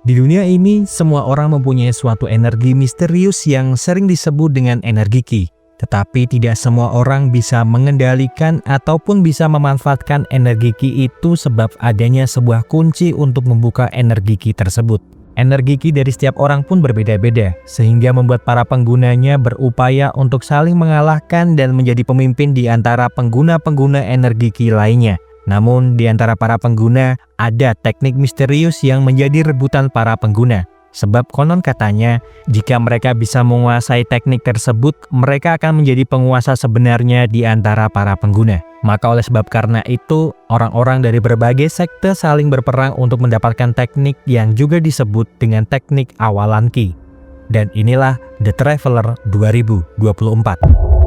Di dunia ini, semua orang mempunyai suatu energi misterius yang sering disebut dengan energi Qi. Tetapi tidak semua orang bisa mengendalikan ataupun bisa memanfaatkan energi Qi itu sebab adanya sebuah kunci untuk membuka energi Qi tersebut. Energi Qi dari setiap orang pun berbeda-beda, sehingga membuat para penggunanya berupaya untuk saling mengalahkan dan menjadi pemimpin di antara pengguna-pengguna energi Qi lainnya. Namun, di antara para pengguna, ada teknik misterius yang menjadi rebutan para pengguna. Sebab konon katanya, jika mereka bisa menguasai teknik tersebut, mereka akan menjadi penguasa sebenarnya di antara para pengguna. Maka oleh sebab karena itu, orang-orang dari berbagai sekte saling berperang untuk mendapatkan teknik yang juga disebut dengan teknik awalan Qi. Dan inilah The Traveler 2024.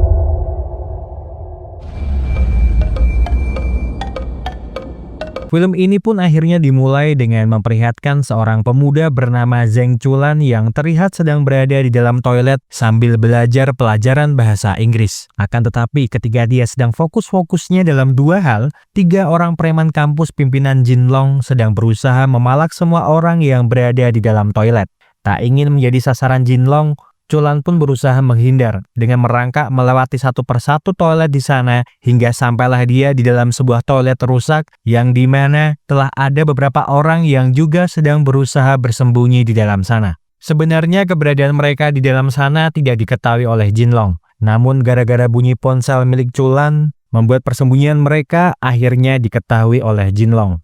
Film ini pun akhirnya dimulai dengan memperlihatkan seorang pemuda bernama Zheng Chulan yang terlihat sedang berada di dalam toilet sambil belajar pelajaran bahasa Inggris. Akan tetapi ketika dia sedang fokus-fokusnya dalam dua hal, 3 orang preman kampus pimpinan Jinlong sedang berusaha memalak semua orang yang berada di dalam toilet. Tak ingin menjadi sasaran Jinlong, Chulan pun berusaha menghindar dengan merangkak melewati satu persatu toilet di sana hingga sampailah dia di dalam sebuah toilet rusak yang dimana telah ada beberapa orang yang juga sedang berusaha bersembunyi di dalam sana. Sebenarnya keberadaan mereka di dalam sana tidak diketahui oleh Jinlong, namun gara-gara bunyi ponsel milik Chulan membuat persembunyian mereka akhirnya diketahui oleh Jinlong.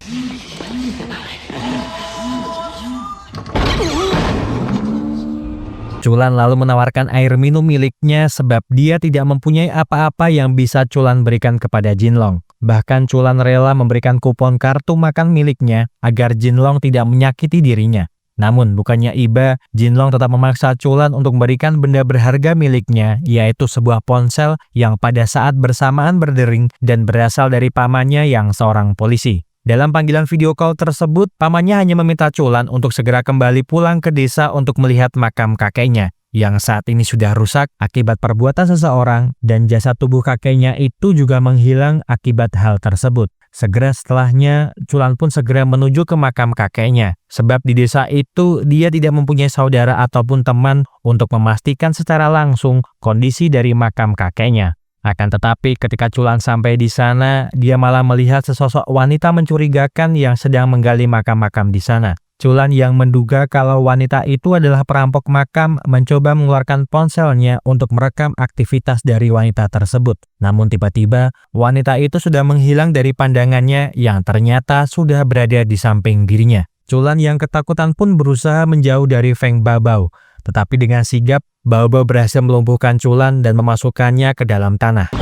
Chulan lalu menawarkan air minum miliknya sebab dia tidak mempunyai apa-apa yang bisa Chulan berikan kepada Jinlong. Bahkan Chulan rela memberikan kupon kartu makan miliknya agar Jinlong tidak menyakiti dirinya. Namun bukannya iba, Jinlong tetap memaksa Chulan untuk memberikan benda berharga miliknya, yaitu sebuah ponsel yang pada saat bersamaan berdering dan berasal dari pamannya yang seorang polisi. Dalam panggilan video call tersebut, pamannya hanya meminta Chulan untuk segera kembali pulang ke desa untuk melihat makam kakeknya, yang saat ini sudah rusak akibat perbuatan seseorang, dan jasad tubuh kakeknya itu juga menghilang akibat hal tersebut. Segera setelahnya, Chulan pun segera menuju ke makam kakeknya, sebab di desa itu dia tidak mempunyai saudara ataupun teman untuk memastikan secara langsung kondisi dari makam kakeknya. Akan tetapi ketika Chulan sampai di sana, dia malah melihat sesosok wanita mencurigakan yang sedang menggali makam-makam di sana. Chulan yang menduga kalau wanita itu adalah perampok makam mencoba mengeluarkan ponselnya untuk merekam aktivitas dari wanita tersebut. Namun tiba-tiba wanita itu sudah menghilang dari pandangannya yang ternyata sudah berada di samping dirinya. Chulan yang ketakutan pun berusaha menjauh dari Feng Baobao. Tetapi dengan sigap, Baobao berhasil melumpuhkan Chulan dan memasukkannya ke dalam tanah.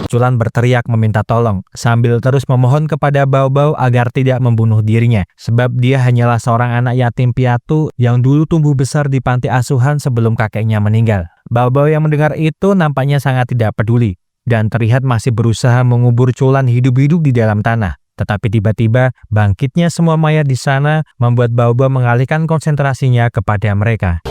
Chulan berteriak meminta tolong, sambil terus memohon kepada Baobao agar tidak membunuh dirinya, sebab dia hanyalah seorang anak yatim piatu yang dulu tumbuh besar di panti asuhan sebelum kakeknya meninggal. Baobao yang mendengar itu nampaknya sangat tidak peduli, dan terlihat masih berusaha mengubur Chulan hidup-hidup di dalam tanah. Tetapi tiba-tiba bangkitnya semua mayat di sana membuat Baobao mengalihkan konsentrasinya kepada mereka.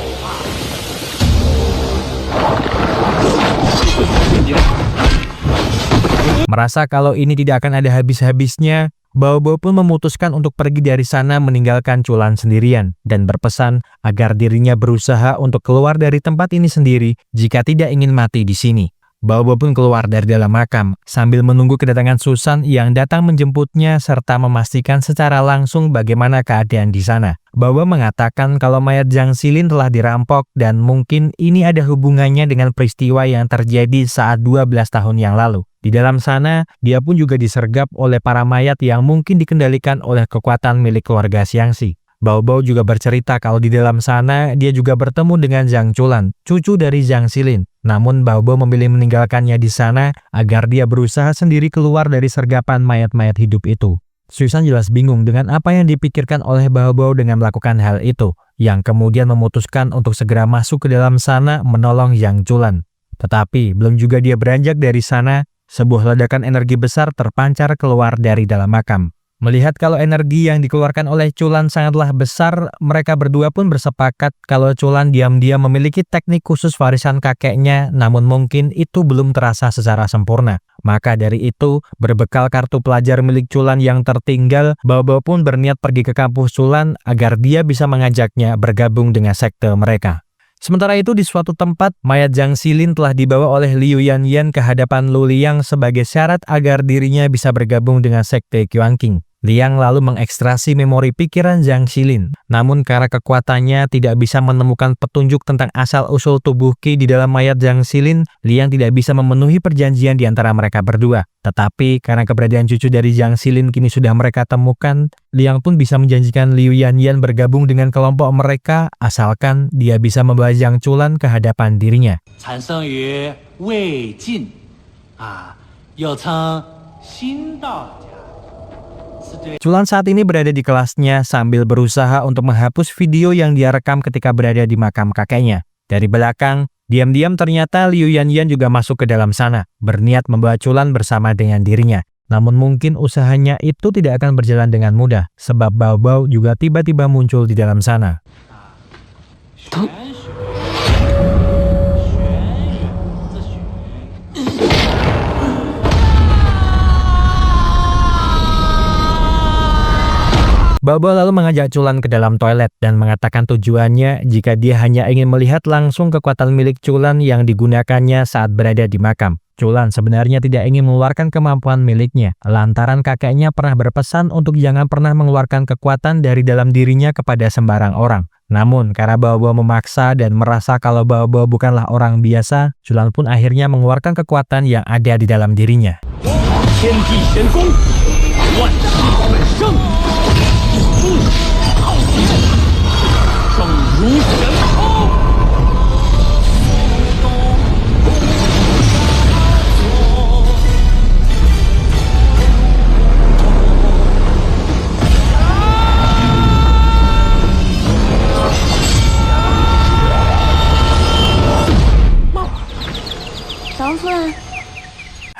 Merasa kalau ini tidak akan ada habis-habisnya, Baobao pun memutuskan untuk pergi dari sana meninggalkan Chulan sendirian dan berpesan agar dirinya berusaha untuk keluar dari tempat ini sendiri jika tidak ingin mati di sini. Baobao pun keluar dari dalam makam sambil menunggu kedatangan Susan yang datang menjemputnya serta memastikan secara langsung bagaimana keadaan di sana. Baobao mengatakan kalau mayat Zhang Xilin telah dirampok dan mungkin ini ada hubungannya dengan peristiwa yang terjadi saat 12 tahun yang lalu. Di dalam sana, dia pun juga disergap oleh para mayat yang mungkin dikendalikan oleh kekuatan milik keluarga Xiangxi. Baobao juga bercerita kalau di dalam sana dia juga bertemu dengan Zhang Chulan, cucu dari Zhang Xilin. Namun Baobao memilih meninggalkannya di sana agar dia berusaha sendiri keluar dari sergapan mayat-mayat hidup itu. Susan jelas bingung dengan apa yang dipikirkan oleh Baobao dengan melakukan hal itu, yang kemudian memutuskan untuk segera masuk ke dalam sana menolong Zhang Chulan. Tetapi belum juga dia beranjak dari sana, sebuah ledakan energi besar terpancar keluar dari dalam makam. Melihat kalau energi yang dikeluarkan oleh Chulan sangatlah besar, mereka berdua pun bersepakat kalau Chulan diam-diam memiliki teknik khusus warisan kakeknya, namun mungkin itu belum terasa secara sempurna. Maka dari itu, berbekal kartu pelajar milik Chulan yang tertinggal, Bao Bao pun berniat pergi ke kampus Chulan agar dia bisa mengajaknya bergabung dengan sekte mereka. Sementara itu di suatu tempat, mayat Zhang Xilin telah dibawa oleh Liu Yanyan ke hadapan Lu Liang sebagai syarat agar dirinya bisa bergabung dengan sekte Qiangqing. Liang lalu mengekstrasi memori pikiran Zhang Xilin. Namun karena kekuatannya tidak bisa menemukan petunjuk tentang asal-usul tubuh Qi di dalam mayat Zhang Xilin, Liang tidak bisa memenuhi perjanjian di antara mereka berdua. Tetapi karena keberadaan cucu dari Zhang Xilin kini sudah mereka temukan, Liang pun bisa menjanjikan Liu Yanyan bergabung dengan kelompok mereka asalkan dia bisa membawa Zhang Chulan ke hadapan dirinya. Chulan saat ini berada di kelasnya sambil berusaha untuk menghapus video yang dia rekam ketika berada di makam kakeknya. Dari belakang, diam-diam ternyata Liu Yanyan juga masuk ke dalam sana, berniat membawa Chulan bersama dengan dirinya. Namun mungkin usahanya itu tidak akan berjalan dengan mudah, sebab Bao Bao juga tiba-tiba muncul di dalam sana. Bao Bao lalu mengajak Chulan ke dalam toilet dan mengatakan tujuannya jika dia hanya ingin melihat langsung kekuatan milik Chulan yang digunakannya saat berada di makam. Chulan sebenarnya tidak ingin mengeluarkan kemampuan miliknya, lantaran kakeknya pernah berpesan untuk jangan pernah mengeluarkan kekuatan dari dalam dirinya kepada sembarang orang. Namun, karena Bao Bao memaksa dan merasa kalau Bao Bao bukanlah orang biasa, Chulan pun akhirnya mengeluarkan kekuatan yang ada di dalam dirinya.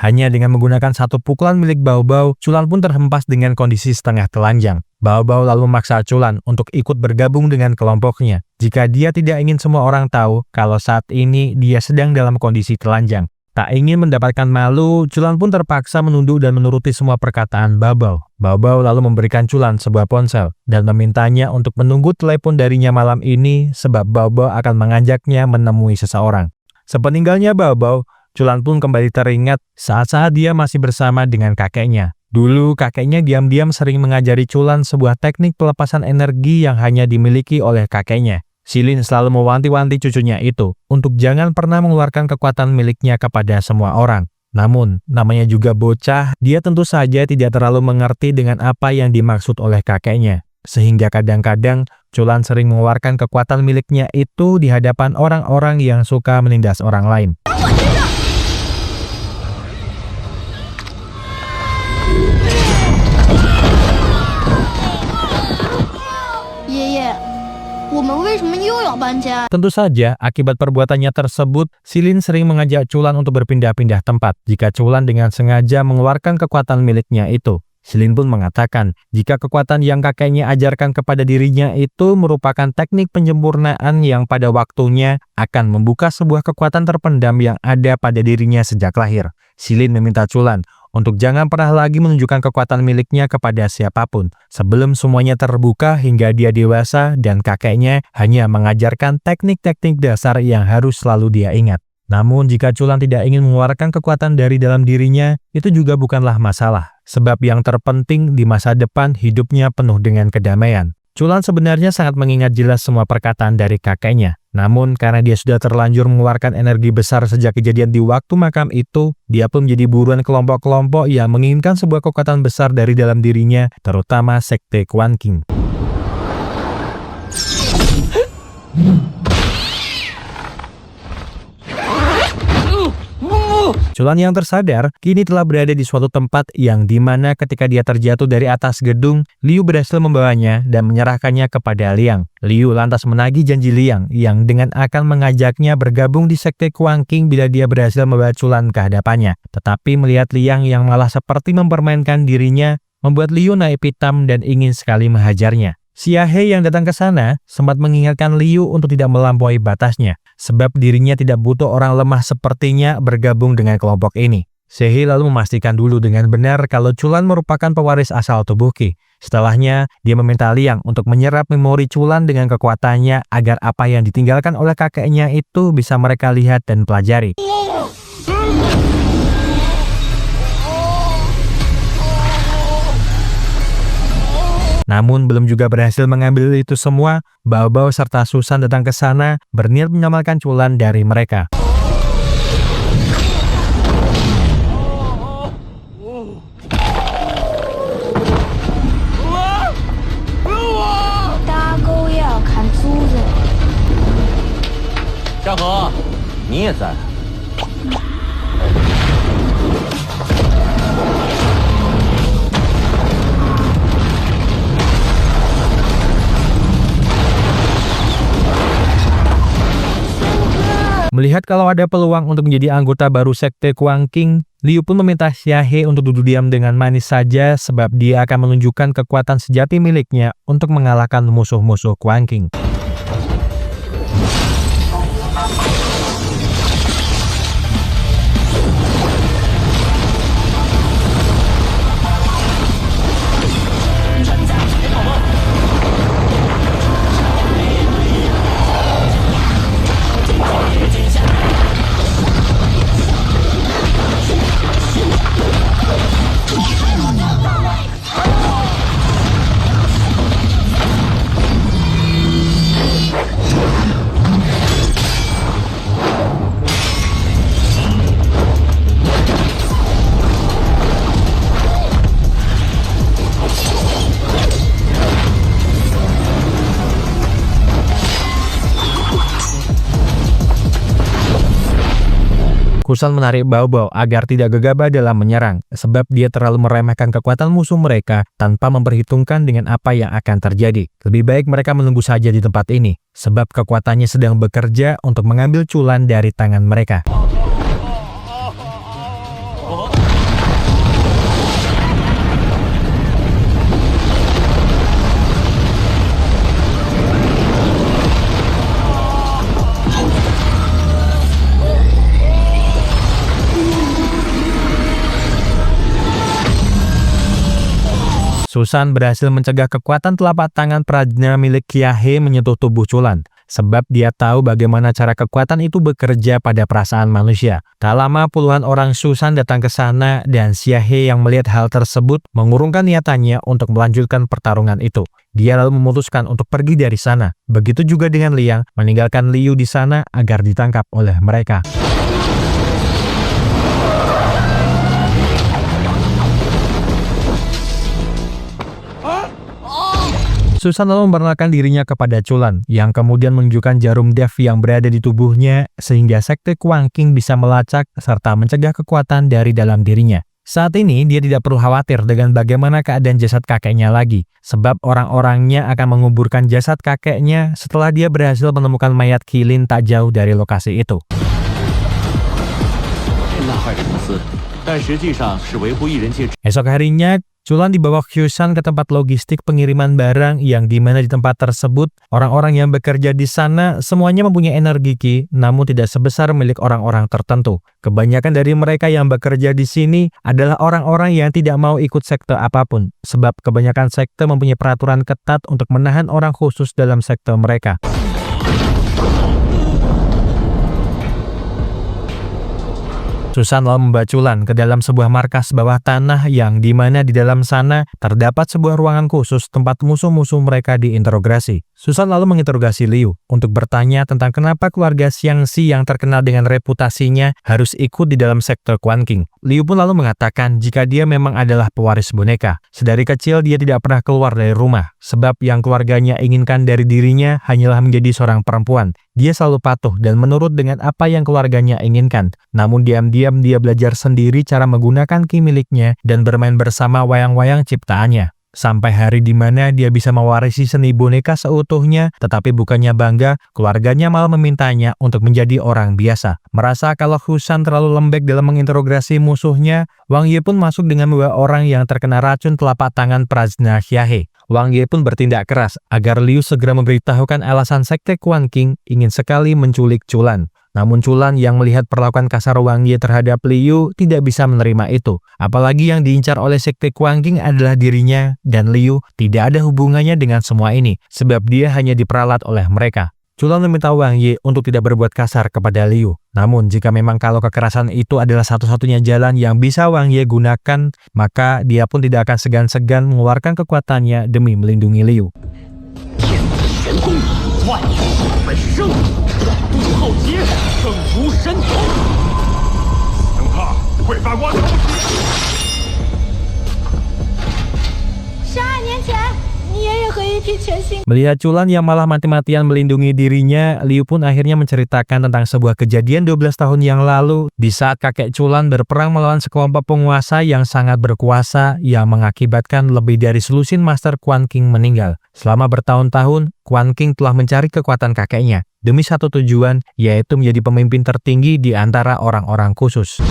Hanya dengan menggunakan satu pukulan milik Bao Bao, Chulan pun terhempas dengan kondisi setengah telanjang. Bao Bao lalu memaksa Chulan untuk ikut bergabung dengan kelompoknya. Jika dia tidak ingin semua orang tahu kalau saat ini dia sedang dalam kondisi telanjang. Tak ingin mendapatkan malu, Chulan pun terpaksa menunduk dan menuruti semua perkataan Bao Bao. Bao Bao lalu memberikan Chulan sebuah ponsel dan memintanya untuk menunggu telepon darinya malam ini sebab Bao Bao akan mengajaknya menemui seseorang. Sepeninggalnya Bao Bao, Chulan pun kembali teringat saat-saat dia masih bersama dengan kakeknya. Dulu kakeknya diam-diam sering mengajari Chulan sebuah teknik pelepasan energi yang hanya dimiliki oleh kakeknya. Xilin selalu mewanti-wanti cucunya itu untuk jangan pernah mengeluarkan kekuatan miliknya kepada semua orang. Namun, namanya juga bocah, dia tentu saja tidak terlalu mengerti dengan apa yang dimaksud oleh kakeknya. Sehingga kadang-kadang Chulan sering mengeluarkan kekuatan miliknya itu di hadapan orang-orang yang suka menindas orang lain. Tentu saja, akibat perbuatannya tersebut, Xilin sering mengajak Chulan untuk berpindah-pindah tempat jika Chulan dengan sengaja mengeluarkan kekuatan miliknya itu. Xilin pun mengatakan, jika kekuatan yang kakeknya ajarkan kepada dirinya itu merupakan teknik penyempurnaan yang pada waktunya akan membuka sebuah kekuatan terpendam yang ada pada dirinya sejak lahir. Xilin meminta Chulan untuk jangan pernah lagi menunjukkan kekuatan miliknya kepada siapapun sebelum semuanya terbuka hingga dia dewasa dan kakeknya hanya mengajarkan teknik-teknik dasar yang harus selalu dia ingat. Namun jika Chulan tidak ingin mengeluarkan kekuatan dari dalam dirinya, itu juga bukanlah masalah, sebab yang terpenting di masa depan hidupnya penuh dengan kedamaian. Chulan sebenarnya sangat mengingat jelas semua perkataan dari kakeknya. Namun karena dia sudah terlanjur mengeluarkan energi besar sejak kejadian di waktu makam itu, dia pun menjadi buruan kelompok-kelompok yang menginginkan sebuah kekuatan besar dari dalam dirinya, terutama sekte Qiangqing. Chulan yang tersadar kini telah berada di suatu tempat yang dimana ketika dia terjatuh dari atas gedung, Liu berhasil membawanya dan menyerahkannya kepada Liang. Liu lantas menagih janji Liang yang dengan akan mengajaknya bergabung di sekte Qiangqing bila dia berhasil membawa Chulan ke hadapannya. Tetapi melihat Liang yang malah seperti mempermainkan dirinya, membuat Liu naik pitam dan ingin sekali menghajarnya. Xia He yang datang ke sana sempat mengingatkan Liu untuk tidak melampaui batasnya, sebab dirinya tidak butuh orang lemah sepertinya bergabung dengan kelompok ini. Xia He lalu memastikan dulu dengan benar kalau Chulan merupakan pewaris asal tubuh Qi. Setelahnya, dia meminta Liang untuk menyerap memori Chulan dengan kekuatannya agar apa yang ditinggalkan oleh kakeknya itu bisa mereka lihat dan pelajari. Namun belum juga berhasil mengambil itu semua, Bao Bao serta Susan datang ke sana berniat menyelamatkan Chulan dari mereka. Melihat kalau ada peluang untuk menjadi anggota baru sekte Kuang Qing, Liu pun meminta Xia He untuk duduk diam dengan manis saja sebab dia akan menunjukkan kekuatan sejati miliknya untuk mengalahkan musuh-musuh Kuang Qing. Susan menarik Bao Bao agar tidak gegabah dalam menyerang, sebab dia terlalu meremehkan kekuatan musuh mereka tanpa memperhitungkan dengan apa yang akan terjadi. Lebih baik mereka menunggu saja di tempat ini, sebab kekuatannya sedang bekerja untuk mengambil Chulan dari tangan mereka. Susan berhasil mencegah kekuatan telapak tangan prajna milik Xia He menyentuh tubuh Chulan, sebab dia tahu bagaimana cara kekuatan itu bekerja pada perasaan manusia. Tak lama puluhan orang Susan datang ke sana dan Xia He yang melihat hal tersebut mengurungkan niatannya untuk melanjutkan pertarungan itu. Dia lalu memutuskan untuk pergi dari sana. Begitu juga dengan Liang, meninggalkan Liu di sana agar ditangkap oleh mereka. Susan lalu memperkenalkan dirinya kepada Chulan, yang kemudian menunjukkan jarum dev yang berada di tubuhnya, sehingga sekte Kuang Qing bisa melacak serta mencegah kekuatan dari dalam dirinya. Saat ini, dia tidak perlu khawatir dengan bagaimana keadaan jasad kakeknya lagi, sebab orang-orangnya akan menguburkan jasad kakeknya setelah dia berhasil menemukan mayat Qilin tak jauh dari lokasi itu. Esok harinya, Chulan dibawa Xusan ke tempat logistik pengiriman barang yang dimana di tempat tersebut, orang-orang yang bekerja di sana semuanya mempunyai energi Qi, namun tidak sebesar milik orang-orang tertentu. Kebanyakan dari mereka yang bekerja di sini adalah orang-orang yang tidak mau ikut sekte apapun, sebab kebanyakan sekte mempunyai peraturan ketat untuk menahan orang khusus dalam sekte mereka. Susan lalu membawa Chulan ke dalam sebuah markas bawah tanah yang dimana di dalam sana terdapat sebuah ruangan khusus tempat musuh-musuh mereka diinterogasi. Susan lalu menginterogasi Liu untuk bertanya tentang kenapa keluarga Xiangxi yang terkenal dengan reputasinya harus ikut di dalam sekte Kuang Qing. Liu pun lalu mengatakan jika dia memang adalah pewaris boneka. Sedari kecil dia tidak pernah keluar dari rumah, sebab yang keluarganya inginkan dari dirinya hanyalah menjadi seorang perempuan. Dia selalu patuh dan menurut dengan apa yang keluarganya inginkan. Namun diam-diam dia belajar sendiri cara menggunakan Qi miliknya dan bermain bersama wayang-wayang ciptaannya. Sampai hari di mana dia bisa mewarisi seni boneka seutuhnya, tetapi bukannya bangga, keluarganya malah memintanya untuk menjadi orang biasa. Merasa kalau Husan terlalu lembek dalam menginterogasi musuhnya, Wang Ye pun masuk dengan membawa orang yang terkena racun telapak tangan Prajna Xiahe. Wang Ye pun bertindak keras agar Liu segera memberitahukan alasan Sekte Quan Qing ingin sekali menculik Chulan. Namun Chulan yang melihat perlakuan kasar Wang Ye terhadap Liu tidak bisa menerima itu. Apalagi yang diincar oleh Sekte Quan Qing adalah dirinya, dan Liu tidak ada hubungannya dengan semua ini, sebab dia hanya diperalat oleh mereka. Chulan meminta Wang Ye untuk tidak berbuat kasar kepada Liu. Namun jika memang kalau kekerasan itu adalah satu-satunya jalan yang bisa Wang Ye gunakan, maka dia pun tidak akan segan-segan mengeluarkan kekuatannya demi melindungi Liu. 12年前，你爷爷和一批全新。 Melihat Chulan yang malah mati-matian melindungi dirinya, Liu pun akhirnya menceritakan tentang sebuah kejadian 12 tahun yang lalu di saat kakek Chulan berperang melawan sekelompok penguasa yang sangat berkuasa yang mengakibatkan lebih dari selusin Master Quan Qing meninggal. Selama bertahun-tahun, Quan Qing telah mencari kekuatan kakeknya demi satu tujuan, yaitu menjadi pemimpin tertinggi di antara orang-orang khusus.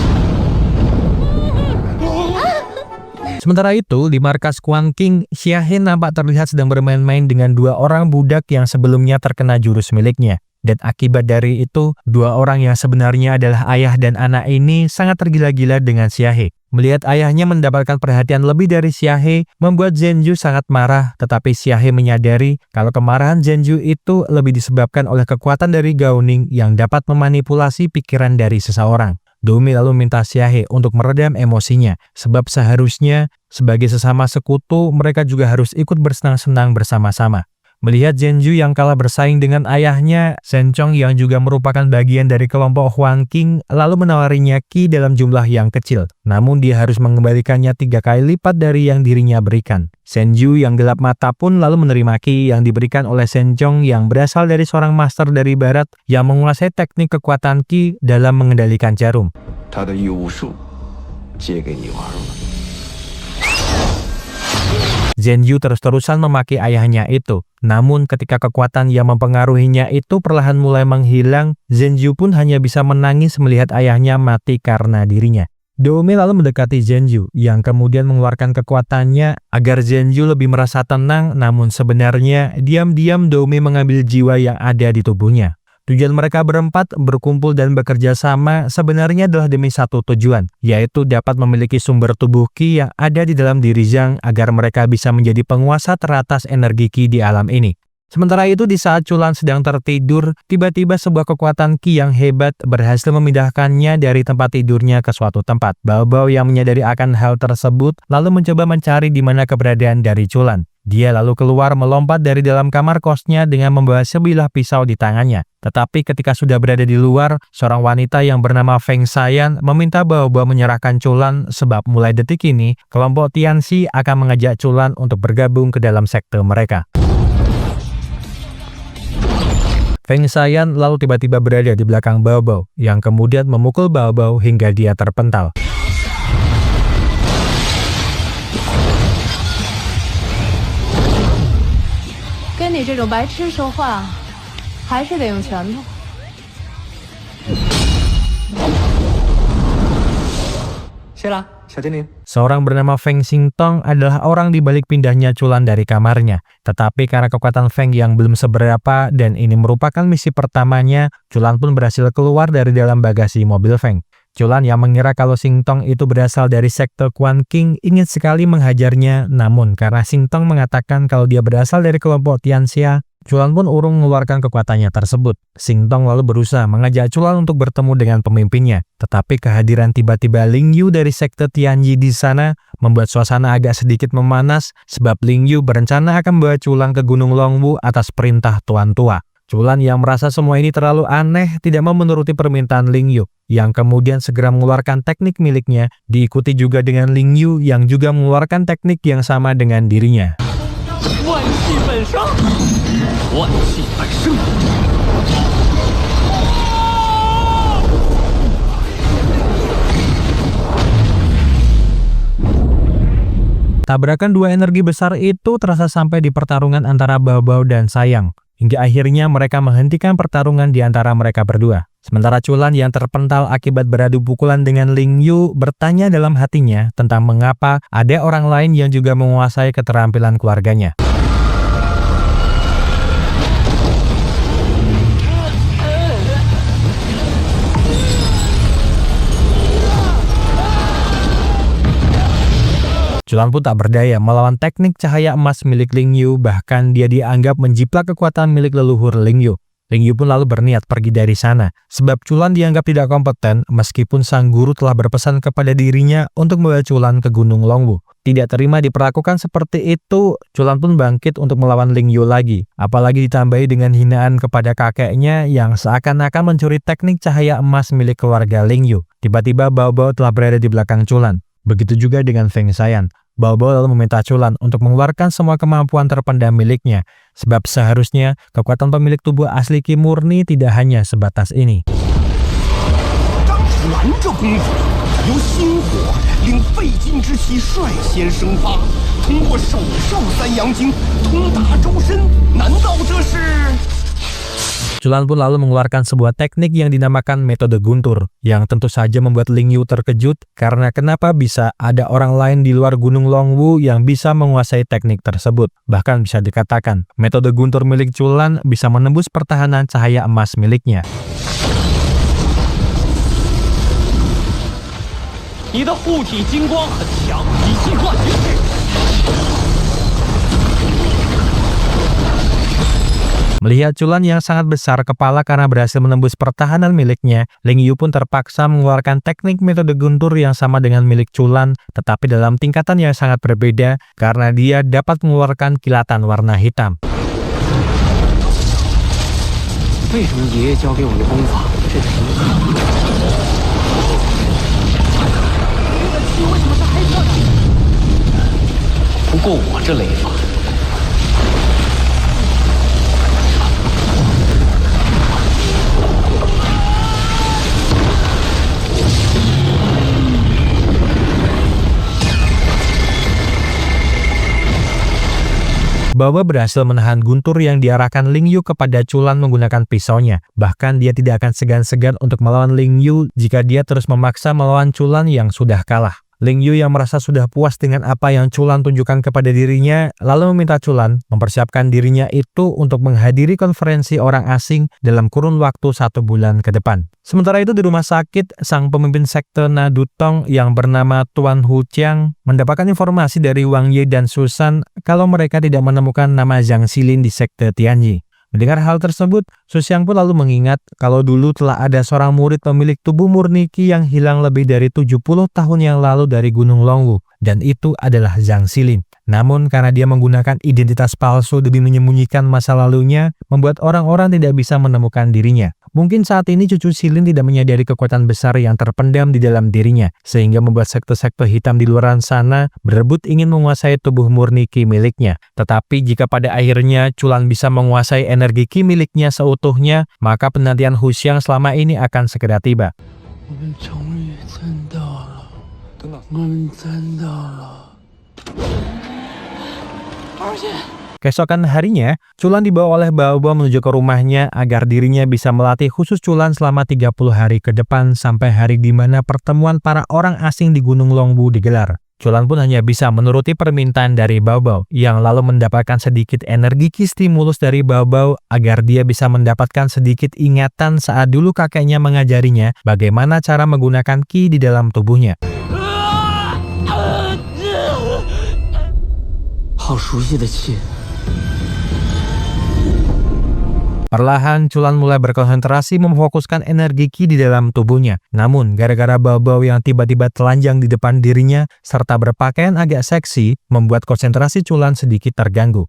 Sementara itu, di markas Quan Qing, Xiahe nampak terlihat sedang bermain-main dengan dua orang budak yang sebelumnya terkena jurus miliknya. Dan akibat dari itu, dua orang yang sebenarnya adalah ayah dan anak ini sangat tergila-gila dengan Xiahe. Melihat ayahnya mendapatkan perhatian lebih dari Xiahe, membuat Zhenju sangat marah, tetapi Xiahe menyadari kalau kemarahan Zhenju itu lebih disebabkan oleh kekuatan dari Gao Ning yang dapat memanipulasi pikiran dari seseorang. Doumi lalu minta Xiahe untuk meredam emosinya, sebab seharusnya sebagai sesama sekutu mereka juga harus ikut bersenang-senang bersama-sama. Melihat Zhenju yang kalah bersaing dengan ayahnya, Shen Chong yang juga merupakan bagian dari kelompok Huang Qing lalu menawarinya Qi dalam jumlah yang kecil. Namun dia harus mengembalikannya 3 kali lipat dari yang dirinya berikan. Zhenju yang gelap mata pun lalu menerima Qi yang diberikan oleh Shen Chong yang berasal dari seorang master dari barat yang menguasai teknik kekuatan Qi dalam mengendalikan jarum. Zhenju terus-terusan memaki ayahnya itu. Namun ketika kekuatan yang mempengaruhinya itu perlahan mulai menghilang, Zhenju pun hanya bisa menangis melihat ayahnya mati karena dirinya. Doumi lalu mendekati Zhenju yang kemudian mengeluarkan kekuatannya agar Zhenju lebih merasa tenang, namun sebenarnya diam-diam Doumi mengambil jiwa yang ada di tubuhnya. Tujuan mereka berempat berkumpul dan bekerja sama sebenarnya adalah demi satu tujuan, yaitu dapat memiliki sumber tubuh Qi yang ada di dalam diri Zhang agar mereka bisa menjadi penguasa teratas energi Qi di alam ini. Sementara itu di saat Chulan sedang tertidur, tiba-tiba sebuah kekuatan Qi yang hebat berhasil memindahkannya dari tempat tidurnya ke suatu tempat. Bao-Bao yang menyadari akan hal tersebut lalu mencoba mencari di mana keberadaan dari Chulan. Dia lalu keluar melompat dari dalam kamar kosnya dengan membawa sebilah pisau di tangannya. Tetapi ketika sudah berada di luar, seorang wanita yang bernama Feng Xian meminta Bao-Bao menyerahkan Chulan sebab mulai detik ini, kelompok Tianxi akan mengajak Chulan untuk bergabung ke dalam sekte mereka. Feng Xian lalu tiba-tiba berada di belakang Bao-Bao, yang kemudian memukul Bao-Bao hingga dia terpental. 跟你这种白痴说话，还是得用拳头。谢啦，小精灵。 Seorang bernama Feng Xingtong adalah orang di balik pindahnya Chulan dari kamarnya. Tetapi karena kekuatan Feng yang belum seberapa dan ini merupakan misi pertamanya, Chulan pun berhasil keluar dari dalam bagasi mobil Feng. Chulan yang mengira kalau Xingtong itu berasal dari sekte Quan Qing ingin sekali menghajarnya, namun karena Xingtong mengatakan kalau dia berasal dari kelompok Tianxia, Chulan pun urung mengeluarkan kekuatannya tersebut. Xingtong lalu berusaha mengajak Chulan untuk bertemu dengan pemimpinnya, tetapi kehadiran tiba-tiba Ling Yu dari sekte Tianyi di sana membuat suasana agak sedikit memanas sebab Ling Yu berencana akan membawa Chulan ke Gunung Longwu atas perintah Tuan Tua. Chulan yang merasa semua ini terlalu aneh tidak mau menuruti permintaan Ling Yu, yang kemudian segera mengeluarkan teknik miliknya, diikuti juga dengan Ling Yu yang juga mengeluarkan teknik yang sama dengan dirinya. Tabrakan dua energi besar itu terasa sampai di pertarungan antara Bao-Bao dan Sayang. Hingga akhirnya mereka menghentikan pertarungan di antara mereka berdua. Sementara Chulan yang terpental akibat beradu pukulan dengan Ling Yu bertanya dalam hatinya tentang mengapa ada orang lain yang juga menguasai keterampilan keluarganya. Chulan pun tak berdaya melawan teknik cahaya emas milik Ling Yu, bahkan dia dianggap menjiplak kekuatan milik leluhur Ling Yu. Ling Yu pun lalu berniat pergi dari sana, sebab Chulan dianggap tidak kompeten meskipun sang guru telah berpesan kepada dirinya untuk membawa Chulan ke Gunung Longwu. Tidak terima diperlakukan seperti itu, Chulan pun bangkit untuk melawan Ling Yu lagi, apalagi ditambahi dengan hinaan kepada kakeknya yang seakan-akan mencuri teknik cahaya emas milik keluarga Ling Yu. Tiba-tiba Bao-Bao telah berada di belakang Chulan. Begitu juga dengan Feng Shayan. Bao-Bao lalu meminta Chulan untuk mengeluarkan semua kemampuan terpendam miliknya, sebab seharusnya kekuatan pemilik tubuh asli Qi murni tidak hanya sebatas ini. Chulan pun lalu mengeluarkan sebuah teknik yang dinamakan metode guntur, yang tentu saja membuat Ling Yu terkejut karena kenapa bisa ada orang lain di luar Gunung Longwu yang bisa menguasai teknik tersebut. Bahkan bisa dikatakan, metode guntur milik Chulan bisa menembus pertahanan cahaya emas miliknya. Melihat Chulan yang sangat besar kepala karena berhasil menembus pertahanan miliknya, Ling Yu pun terpaksa mengeluarkan teknik metode guntur yang sama dengan milik Chulan, tetapi dalam tingkatan yang sangat berbeda karena dia dapat mengeluarkan kilatan warna hitam. Bao-Bao berhasil menahan guntur yang diarahkan Ling Yu kepada Chulan menggunakan pisaunya. Bahkan dia tidak akan segan-segan untuk melawan Ling Yu jika dia terus memaksa melawan Chulan yang sudah kalah. Ling Yu yang merasa sudah puas dengan apa yang Chulan tunjukkan kepada dirinya, lalu meminta Chulan mempersiapkan dirinya itu untuk menghadiri konferensi orang asing dalam kurun waktu 1 bulan ke depan. Sementara itu di rumah sakit, sang pemimpin sekte Nadutong yang bernama Tuan Hu Qiang mendapatkan informasi dari Wang Ye dan Susan kalau mereka tidak menemukan nama Zhang Xilin di sekte Tianyi. Mendengar hal tersebut, Su Xiang pun lalu mengingat kalau dulu telah ada seorang murid pemilik tubuh murni Qi yang hilang lebih dari 70 tahun yang lalu dari Gunung Longwu, dan itu adalah Zhang Xilin. Namun karena dia menggunakan identitas palsu demi menyembunyikan masa lalunya, membuat orang-orang tidak bisa menemukan dirinya. Mungkin saat ini cucu Xilin tidak menyadari kekuatan besar yang terpendam di dalam dirinya, sehingga membuat sekte-sekte hitam di luar sana berebut ingin menguasai tubuh murni Qi miliknya. Tetapi jika pada akhirnya Chulan bisa menguasai energi Qi miliknya seutuhnya, maka penantian Hu Xiang selama ini akan segera tiba. Keesokan harinya, Chulan dibawa oleh Bao-Bao menuju ke rumahnya agar dirinya bisa melatih khusus Chulan selama 30 hari ke depan sampai hari di mana pertemuan para orang asing di Gunung Longwu digelar. Chulan pun hanya bisa menuruti permintaan dari Bao-Bao yang lalu mendapatkan sedikit energi Qi stimulus dari Bao-Bao agar dia bisa mendapatkan sedikit ingatan saat dulu kakeknya mengajarinya bagaimana cara menggunakan Qi di dalam tubuhnya. Perlahan, Chulan mulai berkonsentrasi memfokuskan energi Qi di dalam tubuhnya. Namun, gara-gara Bao-Bao yang tiba-tiba telanjang di depan dirinya, serta berpakaian agak seksi, membuat konsentrasi Chulan sedikit terganggu.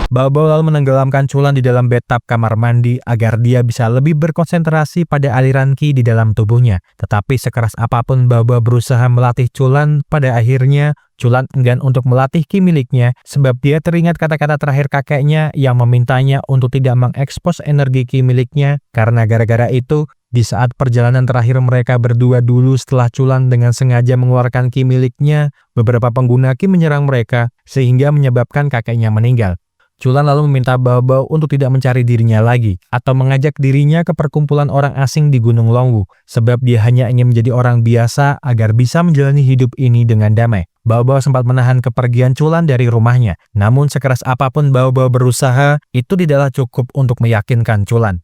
Bao-Bao lalu menenggelamkan Chulan di dalam bathtub kamar mandi agar dia bisa lebih berkonsentrasi pada aliran Qi di dalam tubuhnya. Tetapi sekeras apapun Bao-Bao berusaha melatih Chulan, pada akhirnya Chulan enggan untuk melatih Qi miliknya sebab dia teringat kata-kata terakhir kakeknya yang memintanya untuk tidak mengekspos energi Qi miliknya karena gara-gara itu Di saat perjalanan terakhir mereka berdua dulu setelah Chulan dengan sengaja mengeluarkan ki miliknya, beberapa pengguna ki menyerang mereka sehingga menyebabkan kakeknya meninggal. Chulan lalu meminta Bao Bao untuk tidak mencari dirinya lagi atau mengajak dirinya ke perkumpulan orang asing di Gunung Longwu sebab dia hanya ingin menjadi orang biasa agar bisa menjalani hidup ini dengan damai. Bao Bao sempat menahan kepergian Chulan dari rumahnya, namun sekeras apapun Bao Bao berusaha, itu tidaklah cukup untuk meyakinkan Chulan.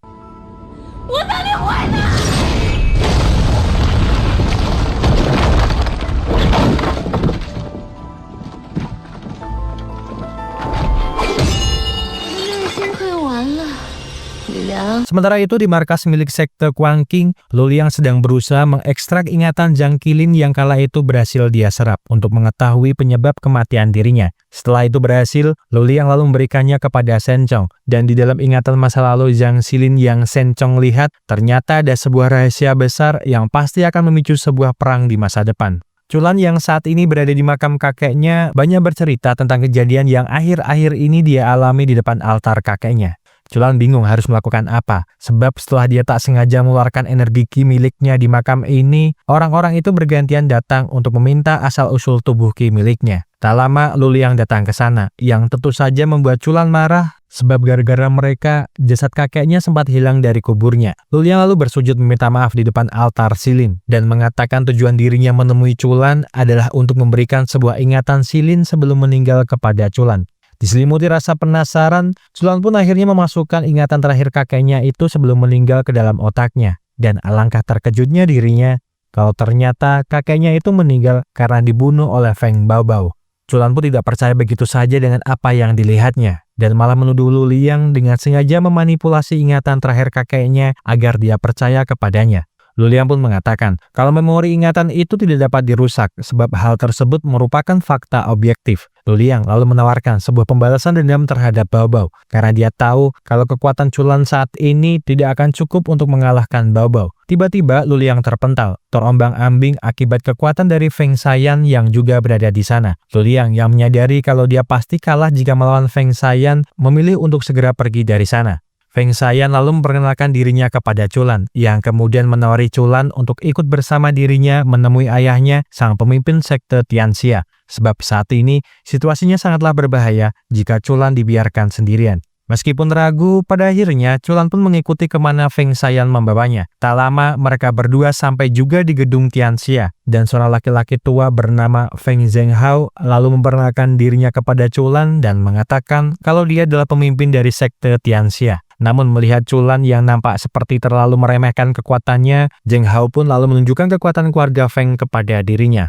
Sementara itu di markas milik sekte Kuang Qing, Luliang sedang berusaha mengekstrak ingatan Zhang Qilin yang kala itu berhasil dia serap untuk mengetahui penyebab kematian dirinya. Setelah itu berhasil, Luliang lalu memberikannya kepada Shen Chong, dan di dalam ingatan masa lalu Zhang Qilin yang Shen Chong lihat, ternyata ada sebuah rahasia besar yang pasti akan memicu sebuah perang di masa depan. Chulan yang saat ini berada di makam kakeknya banyak bercerita tentang kejadian yang akhir-akhir ini dia alami di depan altar kakeknya. Chulan bingung harus melakukan apa, sebab setelah dia tak sengaja mengeluarkan energi ki miliknya di makam ini, orang-orang itu bergantian datang untuk meminta asal-usul tubuh ki miliknya. Tak lama Luliang datang ke sana, yang tentu saja membuat Chulan marah, sebab gara-gara mereka, jasad kakeknya sempat hilang dari kuburnya. Luliang lalu bersujud meminta maaf di depan altar Xilin, dan mengatakan tujuan dirinya menemui Chulan adalah untuk memberikan sebuah ingatan Xilin sebelum meninggal kepada Chulan. Diselimuti rasa penasaran, Chulan pun akhirnya memasukkan ingatan terakhir kakeknya itu sebelum meninggal ke dalam otaknya. Dan alangkah terkejutnya dirinya, kalau ternyata kakeknya itu meninggal karena dibunuh oleh Feng Baobao. Chulan pun tidak percaya begitu saja dengan apa yang dilihatnya, dan malah menuduh Luliang dengan sengaja memanipulasi ingatan terakhir kakeknya agar dia percaya kepadanya. Luliang pun mengatakan kalau memori ingatan itu tidak dapat dirusak sebab hal tersebut merupakan fakta objektif. Luliang lalu menawarkan sebuah pembalasan dendam terhadap Bao Bao karena dia tahu kalau kekuatan Chulan saat ini tidak akan cukup untuk mengalahkan Bao Bao. Tiba-tiba Luliang terpental, terombang-ambing akibat kekuatan dari Feng Shayan yang juga berada di sana. Luliang yang menyadari kalau dia pasti kalah jika melawan Feng Shayan memilih untuk segera pergi dari sana. Feng Shayan lalu memperkenalkan dirinya kepada Chulan, yang kemudian menawari Chulan untuk ikut bersama dirinya menemui ayahnya, sang pemimpin sekte Tianxia. Sebab saat ini, situasinya sangatlah berbahaya jika Chulan dibiarkan sendirian. Meskipun ragu, pada akhirnya Chulan pun mengikuti kemana Feng Shayan membawanya. Tak lama, mereka berdua sampai juga di gedung Tianxia, dan seorang laki-laki tua bernama Feng Zhenghao lalu memperkenalkan dirinya kepada Chulan dan mengatakan kalau dia adalah pemimpin dari sekte Tianxia. Namun melihat Chulan yang nampak seperti terlalu meremehkan kekuatannya, Zhenghao pun lalu menunjukkan kekuatan keluarga Feng kepada dirinya.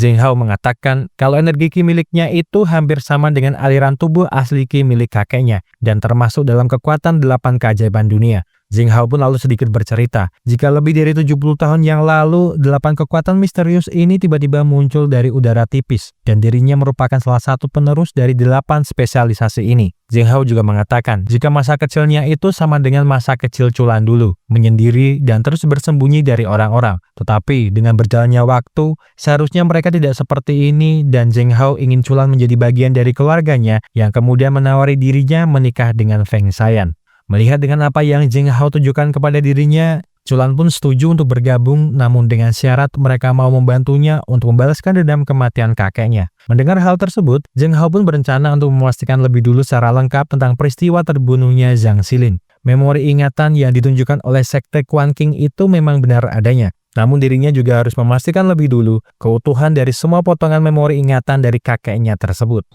Zhenghao mengatakan kalau energi ki miliknya itu hampir sama dengan aliran tubuh asli ki milik kakeknya dan termasuk dalam kekuatan 8 keajaiban dunia. Zhenghao pun lalu sedikit bercerita, jika lebih dari 70 tahun yang lalu, 8 kekuatan misterius ini tiba-tiba muncul dari udara tipis, dan dirinya merupakan salah satu penerus dari 8 spesialisasi ini. Zhenghao juga mengatakan, jika masa kecilnya itu sama dengan masa kecil Chulan dulu, menyendiri dan terus bersembunyi dari orang-orang. Tetapi dengan berjalannya waktu, seharusnya mereka tidak seperti ini, dan Zhenghao ingin Chulan menjadi bagian dari keluarganya, yang kemudian menawari dirinya menikah dengan Feng Shayan. Melihat dengan apa yang Zhenghao tunjukkan kepada dirinya, Chulan pun setuju untuk bergabung, namun dengan syarat mereka mau membantunya untuk membalaskan dendam kematian kakeknya. Mendengar hal tersebut, Zhenghao pun berencana untuk memastikan lebih dulu secara lengkap tentang peristiwa terbunuhnya Zhang Qilin. Memori ingatan yang ditunjukkan oleh sekte Kuang Qing itu memang benar adanya. Namun dirinya juga harus memastikan lebih dulu keutuhan dari semua potongan memori ingatan dari kakeknya tersebut.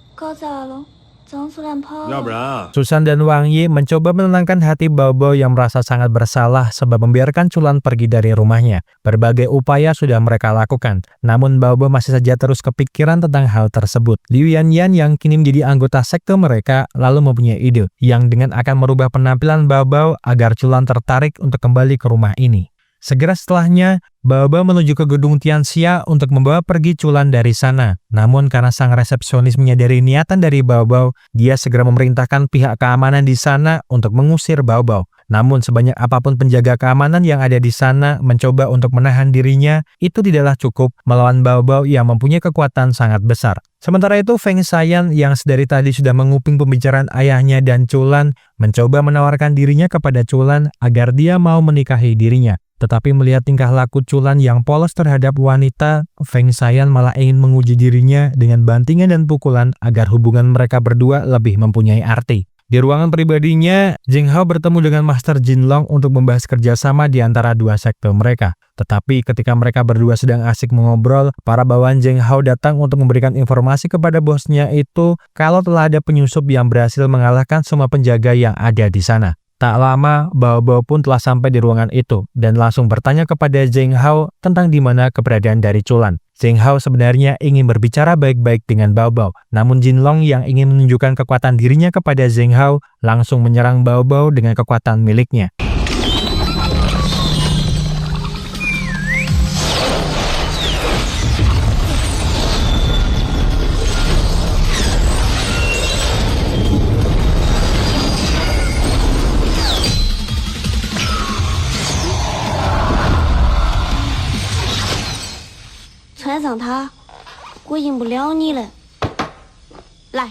Susan dan Wang Yi mencoba menenangkan hati Bao Bao yang merasa sangat bersalah sebab membiarkan Chulan pergi dari rumahnya. Berbagai upaya sudah mereka lakukan, namun Bao Bao masih saja terus kepikiran tentang hal tersebut. Liu Yanyan yang kini menjadi anggota sekte mereka lalu mempunyai ide yang dengan akan merubah penampilan Bao Bao agar Chulan tertarik untuk kembali ke rumah ini. Segera setelahnya, Bao menuju ke gedung Tianxia untuk membawa pergi Chulan dari sana. Namun karena sang resepsionis menyadari niatan dari Bao, dia segera memerintahkan pihak keamanan di sana untuk mengusir Bao. Namun sebanyak apapun penjaga keamanan yang ada di sana mencoba untuk menahan dirinya, itu tidaklah cukup melawan Bao yang mempunyai kekuatan sangat besar. Sementara itu Feng Xian yang sedari tadi sudah menguping pembicaraan ayahnya dan Chulan, mencoba menawarkan dirinya kepada Chulan agar dia mau menikahi dirinya. Tetapi melihat tingkah laku Chulan yang polos terhadap wanita, Feng Xian malah ingin menguji dirinya dengan bantingan dan pukulan agar hubungan mereka berdua lebih mempunyai arti. Di ruangan pribadinya, Zheng Hao bertemu dengan Master Jinlong untuk membahas kerjasama di antara dua sekte mereka. Tetapi ketika mereka berdua sedang asik mengobrol, para bawahan Zheng Hao datang untuk memberikan informasi kepada bosnya itu kalau telah ada penyusup yang berhasil mengalahkan semua penjaga yang ada di sana. Tak lama, Bao pun telah sampai di ruangan itu dan langsung bertanya kepada Zheng Hao tentang di mana keberadaan dari Chulan. Zheng Hao sebenarnya ingin berbicara baik-baik dengan Bao, namun Jinlong yang ingin menunjukkan kekuatan dirinya kepada Zheng Hao langsung menyerang Bao dengan kekuatan miliknya.踩上他，我赢不了你了。来。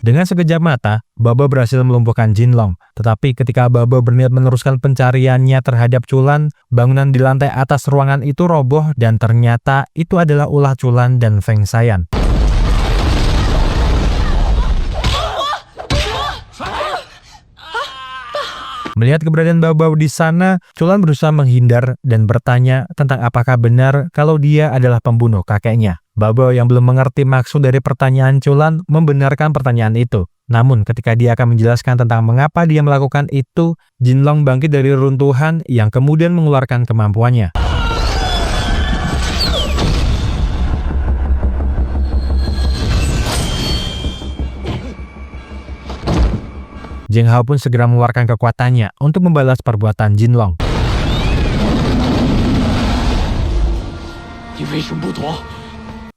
Dengan sekejap mata, Bao berhasil melumpuhkan Jinlong. Tetapi ketika Bao berniat meneruskan pencariannya terhadap Chulan, bangunan di lantai atas ruangan itu roboh dan ternyata itu adalah ulah Chulan dan Feng Xian. Melihat keberadaan Bao di sana, Chulan berusaha menghindar dan bertanya tentang apakah benar kalau dia adalah pembunuh kakeknya. Bao yang belum mengerti maksud dari pertanyaan Chulan membenarkan pertanyaan itu. Namun ketika dia akan menjelaskan tentang mengapa dia melakukan itu, Jinlong bangkit dari reruntuhan yang kemudian mengeluarkan kemampuannya. Zheng Hao pun segera mengeluarkan kekuatannya untuk membalas perbuatan Jinlong.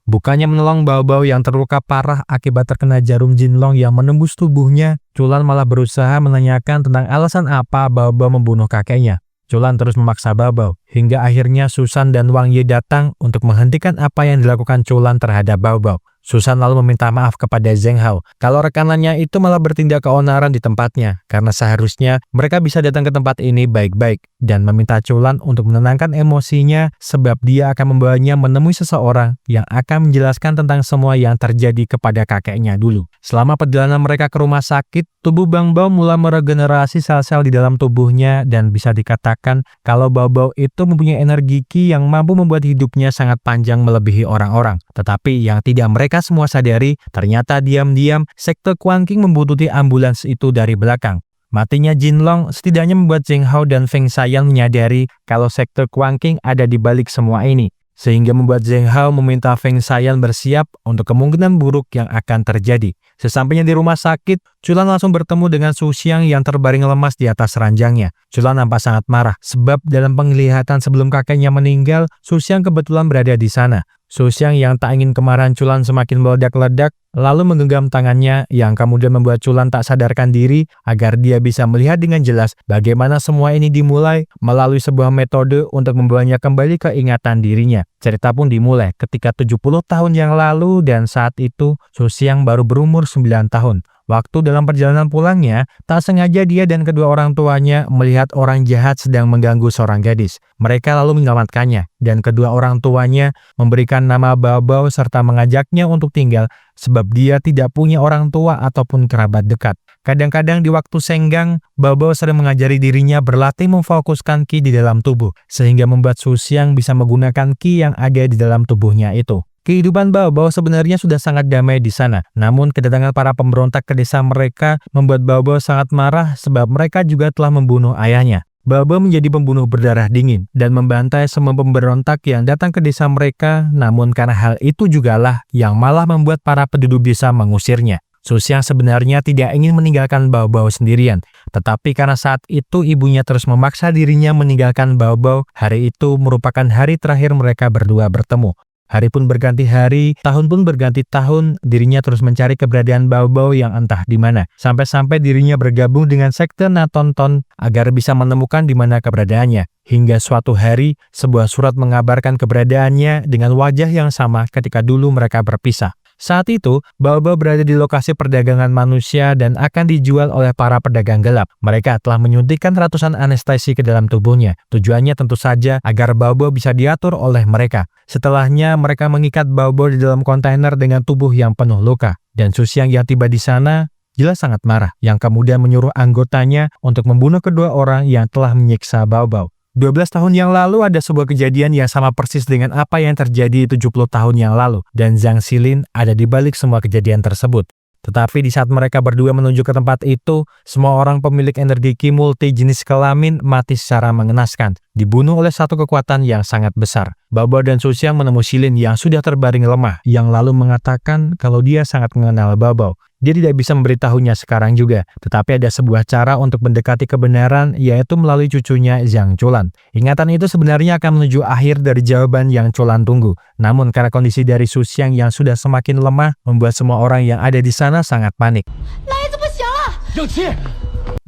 Bukannya menolong Bao yang terluka parah akibat terkena jarum Jinlong yang menembus tubuhnya, Chulan malah berusaha menanyakan tentang alasan apa Bao membunuh kakeknya. Chulan terus memaksa Bao, hingga akhirnya Susan dan Wang Yi datang untuk menghentikan apa yang dilakukan Chulan terhadap Bao. Susan lalu meminta maaf kepada Zheng Hao kalau rekanannya itu malah bertindak keonaran di tempatnya, karena seharusnya mereka bisa datang ke tempat ini baik-baik, dan meminta Chulan untuk menenangkan emosinya sebab dia akan membawanya menemui seseorang yang akan menjelaskan tentang semua yang terjadi kepada kakeknya dulu. Selama perjalanan mereka ke rumah sakit, tubuh Bang Bao mulai meregenerasi sel-sel di dalam tubuhnya dan bisa dikatakan kalau Bao itu mempunyai energi Qi yang mampu membuat hidupnya sangat panjang melebihi orang-orang. Tetapi yang tidak mereka semua sadari, ternyata diam-diam sekte Kuan King membutuhkan ambulans itu dari belakang. Matinya Jinlong setidaknya membuat Zheng Hao dan Feng Xian menyadari kalau sekte Kuan King ada di balik semua ini, sehingga membuat Zheng Hao meminta Feng Xian bersiap untuk kemungkinan buruk yang akan terjadi. Sesampainya di rumah sakit, Chulan langsung bertemu dengan Su Xiang yang terbaring lemas di atas ranjangnya. Chulan nampak sangat marah sebab dalam penglihatan sebelum kakeknya meninggal, Su Xiang kebetulan berada di sana. Su Xiang yang tak ingin kemarahan Chulan semakin meledak-ledak, lalu menggenggam tangannya yang kemudian membuat Chulan tak sadarkan diri agar dia bisa melihat dengan jelas bagaimana semua ini dimulai melalui sebuah metode untuk membawanya kembali ke ingatan dirinya. Cerita pun dimulai ketika 70 tahun yang lalu dan saat itu Su Xiang baru berumur 9 tahun. Waktu dalam perjalanan pulangnya, tak sengaja dia dan kedua orang tuanya melihat orang jahat sedang mengganggu seorang gadis. Mereka lalu menyelamatkannya, dan kedua orang tuanya memberikan nama Bao serta mengajaknya untuk tinggal sebab dia tidak punya orang tua ataupun kerabat dekat. Kadang-kadang di waktu senggang, Bao sering mengajari dirinya berlatih memfokuskan Qi di dalam tubuh, sehingga membuat Su Xiang bisa menggunakan Qi yang ada di dalam tubuhnya itu. Kehidupan Bao sebenarnya sudah sangat damai di sana. Namun kedatangan para pemberontak ke desa mereka membuat Bao sangat marah sebab mereka juga telah membunuh ayahnya. Bao menjadi pembunuh berdarah dingin dan membantai semua pemberontak yang datang ke desa mereka. Namun karena hal itu jugalah yang malah membuat para penduduk desa mengusirnya. Su Xiang sebenarnya tidak ingin meninggalkan Bao Bao sendirian. Tetapi karena saat itu ibunya terus memaksa dirinya meninggalkan Bao Bao, hari itu merupakan hari terakhir mereka berdua bertemu. Hari pun berganti hari, tahun pun berganti tahun, dirinya terus mencari keberadaan Bao Bao yang entah di mana. Sampai-sampai dirinya bergabung dengan sekte Natonton agar bisa menemukan di mana keberadaannya. Hingga suatu hari, sebuah surat mengabarkan keberadaannya dengan wajah yang sama ketika dulu mereka berpisah. Saat itu, Bao Bao berada di lokasi perdagangan manusia dan akan dijual oleh para pedagang gelap. Mereka telah menyuntikkan ratusan anestesi ke dalam tubuhnya. Tujuannya tentu saja agar Bao Bao bisa diatur oleh mereka. Setelahnya, mereka mengikat Bao Bao di dalam kontainer dengan tubuh yang penuh luka. Dan Su Xiang yang tiba di sana jelas sangat marah, yang kemudian menyuruh anggotanya untuk membunuh kedua orang yang telah menyiksa Bao Bao. 12 tahun yang lalu ada sebuah kejadian yang sama persis dengan apa yang terjadi 70 tahun yang lalu, dan Zhang Xilin ada di balik semua kejadian tersebut. Tetapi di saat mereka berdua menuju ke tempat itu, semua orang pemilik energi Qi multi jenis kelamin mati secara mengenaskan, dibunuh oleh satu kekuatan yang sangat besar. Bao Bao dan Su Xiang menemui Xilin yang sudah terbaring lemah, yang lalu mengatakan kalau dia sangat mengenal Bao Bao. Dia tidak bisa memberitahunya sekarang juga, tetapi ada sebuah cara untuk mendekati kebenaran, yaitu melalui cucunya Zhang Chulan. Ingatan itu sebenarnya akan menuju akhir dari jawaban yang Chulan tunggu. Namun karena kondisi dari Su Xiang yang sudah semakin lemah, membuat semua orang yang ada di sana sangat panik.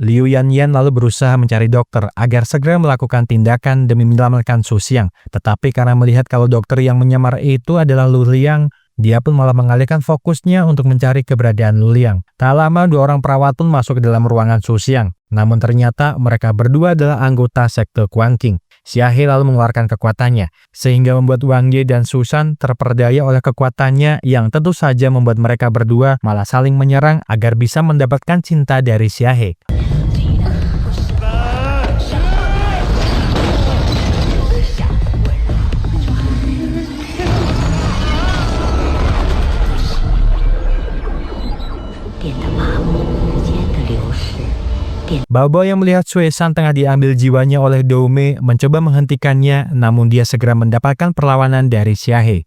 Liu Yanyan lalu berusaha mencari dokter agar segera melakukan tindakan demi menyelamatkan Su Xiang. Tetapi karena melihat kalau dokter yang menyamar itu adalah Lu Liang, dia pun malah mengalihkan fokusnya untuk mencari keberadaan Lu Liang. Tak lama, dua orang perawat pun masuk ke dalam ruangan Su Xiang. Namun ternyata mereka berdua adalah anggota sekte Kuan King. Xia He lalu mengeluarkan kekuatannya, sehingga membuat Wang Ye dan Su Shan terperdaya oleh kekuatannya yang tentu saja membuat mereka berdua malah saling menyerang agar bisa mendapatkan cinta dari Xia He. Bao Bao yang melihat Sui San tengah diambil jiwanya oleh Dou Mei mencoba menghentikannya, namun dia segera mendapatkan perlawanan dari Xia He.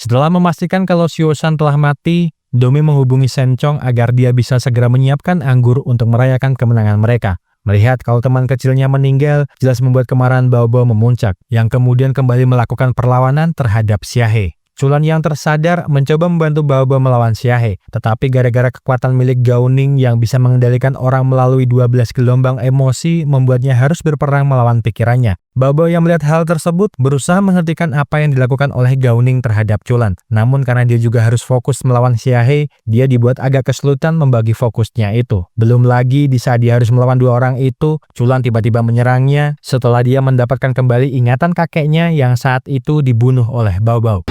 Setelah memastikan kalau Xiu San telah mati, Dou Mei menghubungi Shen Chong agar dia bisa segera menyiapkan anggur untuk merayakan kemenangan mereka. Melihat kalau teman kecilnya meninggal, jelas membuat kemarahan Bao Bao memuncak, yang kemudian kembali melakukan perlawanan terhadap Xia He. Chulan yang tersadar mencoba membantu Bao Bao melawan Xia He, tetapi gara-gara kekuatan milik Gao Ning yang bisa mengendalikan orang melalui 12 gelombang emosi membuatnya harus berperang melawan pikirannya. Bao Bao yang melihat hal tersebut berusaha menghentikan apa yang dilakukan oleh Gao Ning terhadap Chulan. Namun karena dia juga harus fokus melawan Xia He, dia dibuat agak kesulitan membagi fokusnya itu. Belum lagi di saat dia harus melawan dua orang itu, Chulan tiba-tiba menyerangnya setelah dia mendapatkan kembali ingatan kakeknya yang saat itu dibunuh oleh Bao Bao.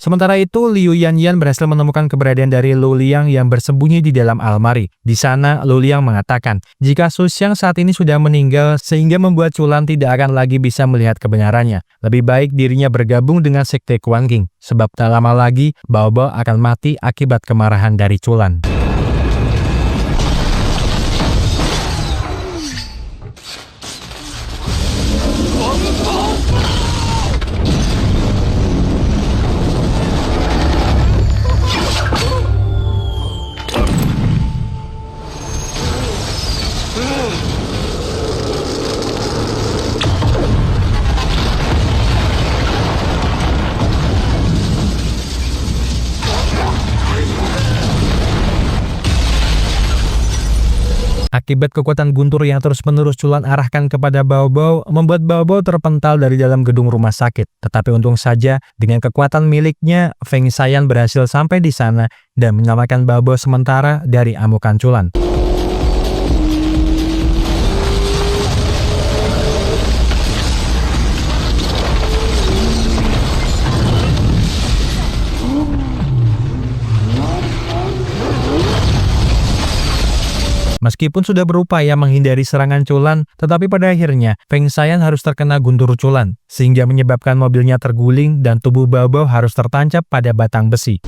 Sementara itu, Liu Yanyan berhasil menemukan keberadaan dari Lu Liang yang bersembunyi di dalam almari. Di sana, Lu Liang mengatakan, jika Su Xiang saat ini sudah meninggal, sehingga membuat Chulan tidak akan lagi bisa melihat kebenarannya. Lebih baik dirinya bergabung dengan sekte Kuan King, sebab tak lama lagi, Bao Bao akan mati akibat kemarahan dari Chulan. Akibat kekuatan guntur yang terus-menerus Chulan arahkan kepada Bao Bao, membuat Bao Bao terpental dari dalam gedung rumah sakit. Tetapi untung saja, dengan kekuatan miliknya, Feng Xian berhasil sampai di sana dan menyelamatkan Bao Bao sementara dari amukan Chulan. Meskipun sudah berupaya menghindari serangan Chulan, tetapi pada akhirnya Feng Xian harus terkena guntur Chulan, sehingga menyebabkan mobilnya terguling dan tubuh Bao Bao harus tertancap pada batang besi.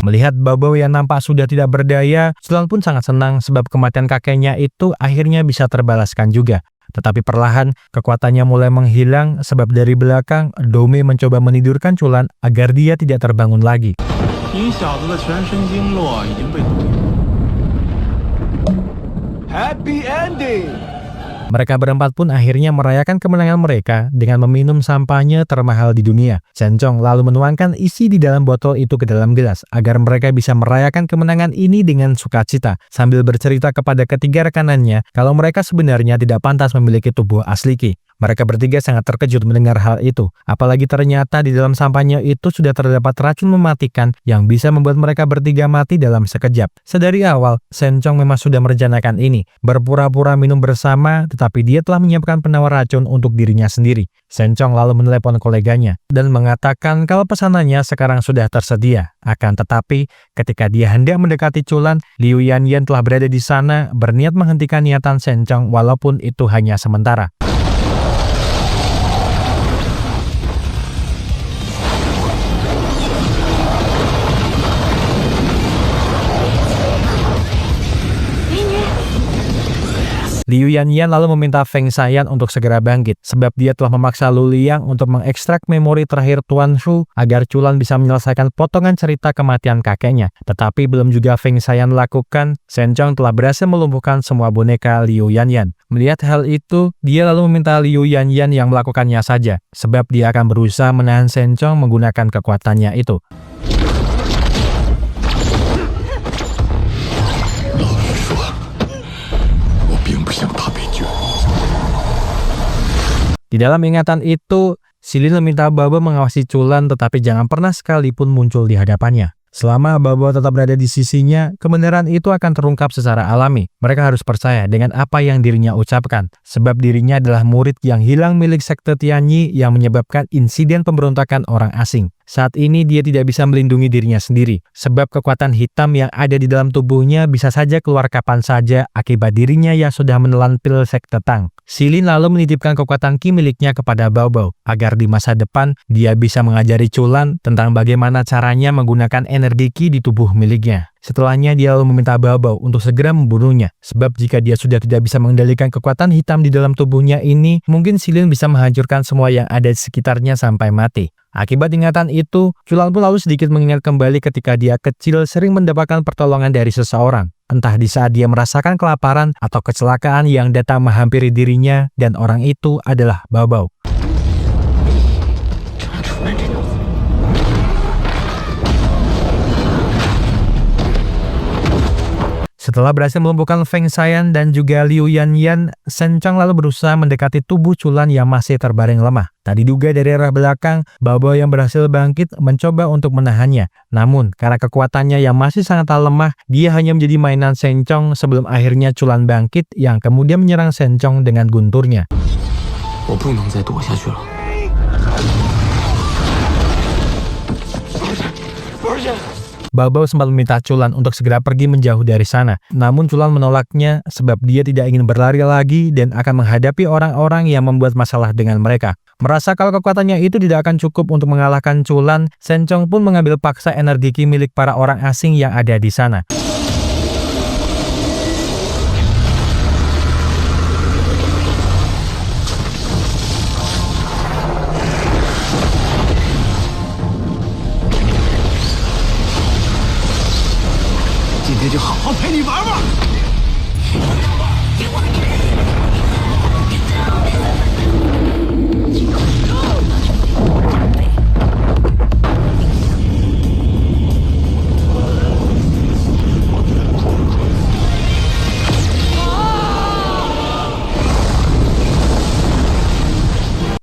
Melihat Bao Bao yang nampak sudah tidak berdaya, Chulan pun sangat senang sebab kematian kakeknya itu akhirnya bisa terbalaskan juga. Tetapi perlahan, kekuatannya mulai menghilang sebab dari belakang, Dome mencoba menidurkan Chulan agar dia tidak terbangun lagi. 你小子的全身经络已经被堵。Happy ending。 Mereka berempat pun akhirnya merayakan kemenangan mereka dengan meminum sampahnya termahal di dunia. Shen-chong lalu menuangkan isi di dalam botol itu ke dalam gelas agar mereka bisa merayakan kemenangan ini dengan sukacita sambil bercerita kepada ketiga rekanannya kalau mereka sebenarnya tidak pantas memiliki tubuh asli Qi. Mereka bertiga sangat terkejut mendengar hal itu, apalagi ternyata di dalam sampahnya itu sudah terdapat racun mematikan yang bisa membuat mereka bertiga mati dalam sekejap. Sedari awal, Shen-chong memang sudah merencanakan ini, berpura-pura minum bersama, tetapi dia telah menyiapkan penawar racun untuk dirinya sendiri. Shen-chong lalu menelepon koleganya dan mengatakan kalau pesanannya sekarang sudah tersedia. Akan tetapi, ketika dia hendak mendekati Chulan, Liu Yanyan telah berada di sana berniat menghentikan niatan Shen-chong walaupun itu hanya sementara. Liu Yanyan lalu meminta Feng Xian untuk segera bangkit, sebab dia telah memaksa Lu Liang untuk mengekstrak memori terakhir Tuan Shu agar Chulan bisa menyelesaikan potongan cerita kematian kakeknya. Tetapi belum juga Feng Xian lakukan, Shen-chong telah berhasil melumpuhkan semua boneka Liu Yanyan. Melihat hal itu, dia lalu meminta Liu Yanyan yang melakukannya saja, sebab dia akan berusaha menahan Shen-chong menggunakan kekuatannya itu. Di dalam ingatan itu, Silin meminta Bao Bao mengawasi Chulan tetapi jangan pernah sekalipun muncul di hadapannya. Selama Bao Bao tetap berada di sisinya, kebenaran itu akan terungkap secara alami. Mereka harus percaya dengan apa yang dirinya ucapkan, sebab dirinya adalah murid yang hilang milik sekte Tianyi yang menyebabkan insiden pemberontakan orang asing. Saat ini dia tidak bisa melindungi dirinya sendiri, sebab kekuatan hitam yang ada di dalam tubuhnya bisa saja keluar kapan saja akibat dirinya yang sudah menelan pil sekte Tang. Silin lalu menitipkan kekuatan Qi miliknya kepada Bao Bao, agar di masa depan dia bisa mengajari Chulan tentang bagaimana caranya menggunakan energi Qi di tubuh miliknya. Setelahnya dia lalu meminta Bao Bao untuk segera membunuhnya, sebab jika dia sudah tidak bisa mengendalikan kekuatan hitam di dalam tubuhnya ini, mungkin Silin bisa menghancurkan semua yang ada di sekitarnya sampai mati. Akibat ingatan itu, Chulan pun lalu sedikit mengingat kembali ketika dia kecil sering mendapatkan pertolongan dari seseorang. Entah di saat dia merasakan kelaparan atau kecelakaan yang datang menghampiri dirinya, dan orang itu adalah Bao Bao. Setelah berhasil melumpuhkan Feng Xian dan juga Liu Yanyan, Shen-chong lalu berusaha mendekati tubuh Chulan yang masih terbaring lemah. Tak diduga dari arah belakang, Bao Bao yang berhasil bangkit mencoba untuk menahannya. Namun, karena kekuatannya yang masih sangat lemah, dia hanya menjadi mainan Shen-chong sebelum akhirnya Chulan bangkit yang kemudian menyerang Shen-chong dengan gunturnya. Bao Bao sempat meminta Chulan untuk segera pergi menjauh dari sana. Namun Chulan menolaknya sebab dia tidak ingin berlari lagi dan akan menghadapi orang-orang yang membuat masalah dengan mereka. Merasa kalau kekuatannya itu tidak akan cukup untuk mengalahkan Chulan, Shen-chong pun mengambil paksa energi Qi milik para orang asing yang ada di sana.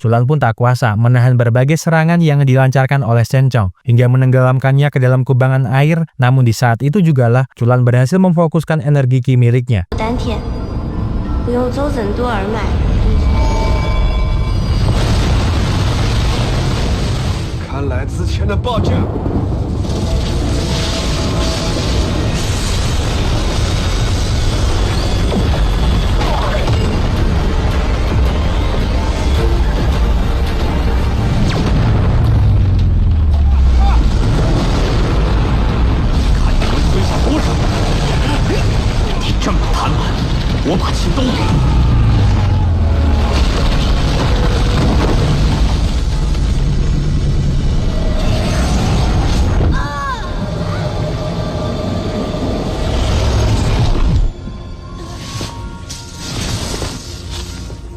Chulan pun tak kuasa menahan berbagai serangan yang dilancarkan oleh Shen-chong hingga menenggelamkannya ke dalam kubangan air. Namun di saat itu jugalah Chulan berhasil memfokuskan energi Qi miliknya. 我把气都给你。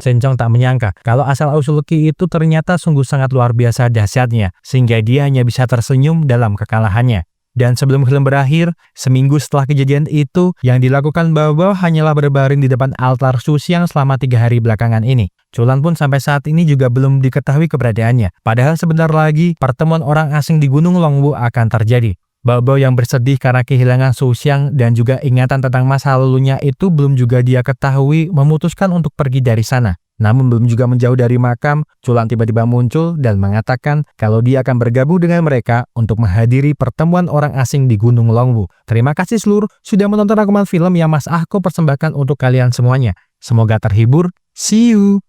Shenchong tak menyangka kalau asal-usul Qi itu ternyata sungguh sangat luar biasa dahsyatnya, sehingga dia hanya bisa tersenyum dalam kekalahannya. Dan sebelum film berakhir, seminggu setelah kejadian itu, yang dilakukan Bao Bao hanyalah berbaring di depan altar Suxiang selama 3 hari belakangan ini. Chulan pun sampai saat ini juga belum diketahui keberadaannya. Padahal sebentar lagi, pertemuan orang asing di Gunung Longwu akan terjadi. Bao Bao yang bersedih karena kehilangan Suxiang dan juga ingatan tentang masa lalunya itu belum juga dia ketahui memutuskan untuk pergi dari sana. Namun belum juga menjauh dari makam, Chulan tiba-tiba muncul dan mengatakan kalau dia akan bergabung dengan mereka untuk menghadiri pertemuan orang asing di Gunung Longwu. Terima kasih seluruh sudah menonton rangkuman film yang Mas Ahko persembahkan untuk kalian semuanya. Semoga terhibur. See you!